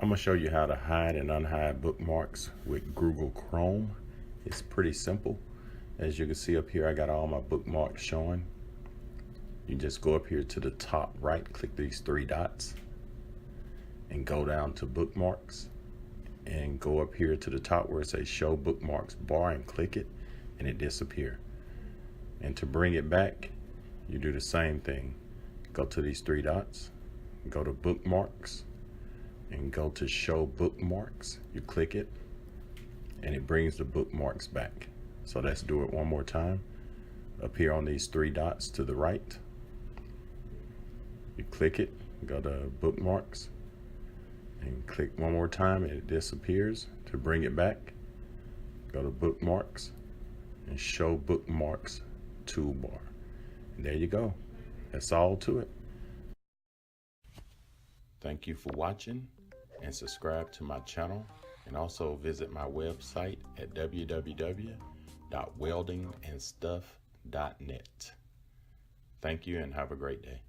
I'm gonna show you how to hide and unhide bookmarks with Google Chrome. It's pretty simple. As you can see up here, I got all my bookmarks showing. You just go up here to the top right, click these three dots, and go down to bookmarks, and go up here to the top where it says show bookmarks bar and click it, and it disappears. And to bring it back, you do the same thing. Go to these three dots, go to bookmarks, and go to show bookmarks. You click it and it brings the bookmarks back. So let's do it one more time. Up here on these three dots to the right, you click it, go to bookmarks, and click one more time and it disappears. To bring it back, go to bookmarks and show bookmarks toolbar. And there you go. That's all to it. Thank you for watching, and subscribe to my channel, and also visit my website at www.weldingandstuff.net. Thank you and have a great day.